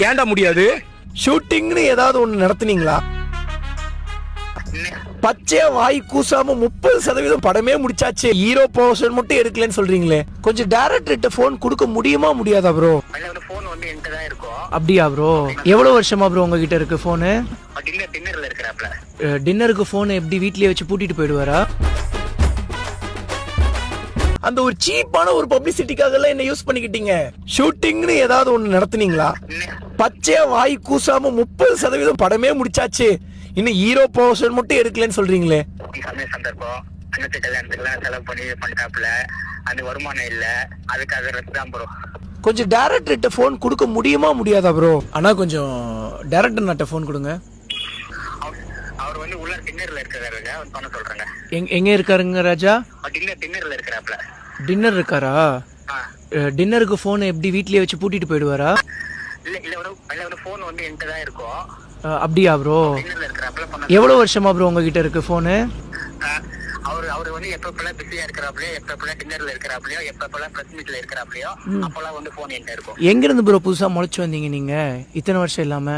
ஏன்டா முடியாது? ஷூட்டிங்னு ஏதாவது ஒண்ணு நடத்துனீங்களா? பச்சையா வாய் கூசாம 30% படமே முடிச்சாச்சு, ஹீரோ போர்ஷன் மட்டும் எடுக்கலன்னு சொல்றீங்களே, கொஞ்சம் டைரக்டர்கிட்ட போன் கொடுக்க முடியுமா முடியாதா ப்ரோ? போன் வந்து என்கிட்ட தான் இருக்கும். அப்படியா ப்ரோ? எவ்வளவு வருஷமா ப்ரோ உங்ககிட்ட இருக்கு போனு? டின்னர்ல இருக்கிறாப்ல. டின்னருக்கு போன் எப்படி வீட்லயே வச்சு பூட்டிட்டு போயிடுவாரா? அந்த ஒரு சீப்பான ஒரு பப்ளிசிட்டிக்காக எல்லாம் என்ன யூஸ் பண்ணிக்கிட்டீங்க. ஷூட்டிங்னு ஏதாவது ஒண்ணு நடத்துனீங்களா? பச்சையா வாய் கூசாம 30% படமே முடிச்சாச்சு, இன்னும் ஹீரோ போர்ஷன் மட்டும் எடுக்கலன்னு சொல்றீங்களே. சந்தர்ப்பம் அன்னத்து கல்யாணத்துக்குலாம் செலவு பண்ணிட்டாப்ல, அந்த வருமானம் இல்ல, அதுக்காக தான் ப்ரோ. கொஞ்சம் டைரக்டர்கிட்ட போன் கொடுக்க முடியுமா முடியாதா ப்ரோ? ஆனா கொஞ்சம் டைரக்டர் நாட்ட போன் கொடுங்க. அவர் வந்து உள்ள டின்னர்ல இருக்காருங்க, அவர் பண்ண சொல்றேங்க. எங்க இருக்காருங்க ராஜா? டின்னர்ல இருக்கிறாப்ல. டின்னர் இருக்காரா? டின்னருக்கு போன் எப்படி வீட்லயே வச்சு பூட்டிட்டு போயிடுவாரா? இல்ல போன் வந்து என்கிட்ட தான் இருக்கும். அப்படியா ப்ரோ? எவ்வளவு வருஷமா ப்ரோ உங்ககிட்ட இருக்கு போனு? அவர் வந்து எப்பப்பெல்லாம் பிஸியா இருக்கிறாப்லயோ, எப்பப்பெல்லாம் டின்னர்ல இருக்கிறாப்லயோ, எப்பப்பெல்லாம் பிரஸ் மீட்ல இருக்கிறாப்லயோ அப்பெல்லாம் வந்து போன் என்கிட்ட இருக்கும். எங்க இருந்து ப்ரோ புதுசா முளைச்சு வந்தீங்க நீங்க இத்தனை வருஷம் இல்லாம?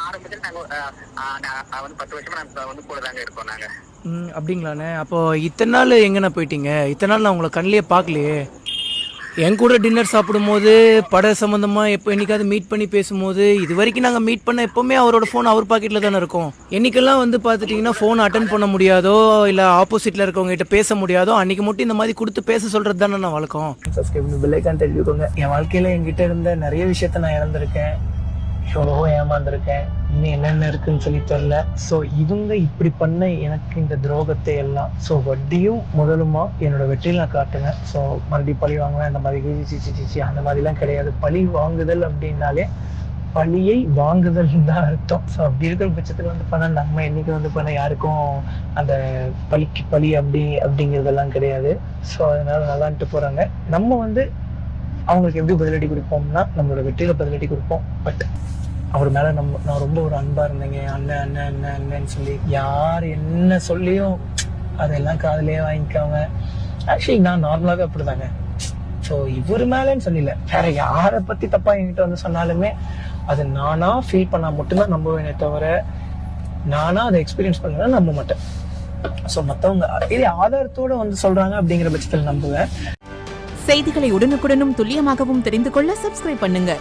ஆரம்பத்துல நாங்க வந்து 10 வருஷமா நாங்க வந்து கூட தாங்க இருக்கோம் நாங்க. அப்படிங்களாண்ணே. அப்போ இத்தனை நாள் எங்கண்ணா போயிட்டீங்க? இத்தனை நாள் நான் உங்களை கண்ணிலேயே பார்க்கலையே. என் கூட டின்னர் சாப்பிடும் போது பட சம்பந்தமா எப்போ என்னைக்காவது மீட் பண்ணி பேசும்போது, இது வரைக்கும் நாங்கள் மீட் பண்ண எப்பவுமே அவரோட ஃபோன் அவர் பாக்கெட்ல தானே இருக்கும். என்னைக்கெல்லாம் வந்து பார்த்துட்டிங்கன்னா ஃபோன் அட்டன் பண்ண முடியாதோ இல்லை ஆப்போசிட்ல இருக்கவங்க கிட்ட பேச முடியாதோ அன்னைக்கு மட்டும் இந்த மாதிரி கொடுத்து பேச சொல்றது தானே நான் வழக்கம். தெரிஞ்சுக்கோங்க, என் வாழ்க்கையில என்கிட்ட இருந்த நிறைய விஷயத்த நான் இழந்திருக்கேன், எவ்வளவோ ஏமாந்துருக்கேன், இன்னும் என்னென்ன இருக்குன்னு சொல்லி தெரியல. ஸோ இவங்க இப்படி பண்ண எனக்கு இந்த துரோகத்தை எல்லாம் ஸோ வட்டியும் முதலுமா என்னோட வெற்றியில் நான் காட்டுவேன். ஸோ மறுபடியும் பழி வாங்குவேன் அந்த மாதிரி அந்த மாதிரிலாம் கிடையாது. பழி வாங்குதல் அப்படின்னாலே பழியை வாங்குதல் தான் அர்த்தம். ஸோ அப்படி இருக்கிற பட்சத்தில் வந்து பண்ண நம்ம என்னைக்கு வந்து பண்ண யாருக்கும் அந்த பழிக்கு பழி அப்படிங்கிறதெல்லாம் கிடையாது. ஸோ அதனால நல்லான்ட்டு போறாங்க. நம்ம வந்து அவங்களுக்கு எப்படி பதிலடி கொடுப்போம்னா நம்மளோட வெற்றியில பதிலடி கொடுப்போம். பட் அவர் மேல நான் ரொம்ப ஒரு அன்பா இருந்தேங்க, அண்ணன் அண்ணன் அண்ணன் அண்ணன்னு சொல்லி யார் என்ன சொல்லியும் அதெல்லாம் காதலையே வாங்கிக்காம, ஆக்சுவலி நான் நார்மலாவே அப்படிதாங்க. ஸோ இவர் மேலன்னு சொல்லல, வேற யாரை பத்தி தப்பா என்கிட்ட வந்து சொன்னாலுமே அது நானா ஃபீல் பண்ணா மட்டும்தான் நம்புவேனே தவிர, நானா அதை எக்ஸ்பீரியன்ஸ் பண்ணா நம்ப மாட்டேன். ஸோ மற்றவங்க இதே ஆதாரத்தோட வந்து சொல்றாங்க அப்படிங்கிற பட்சத்தில் நம்புவேன். செய்திகளை உடனுக்குடனும் துல்லியமாகவும் தெரிந்து கொள்ள சப்ஸ்கிரைப் பண்ணுங்க.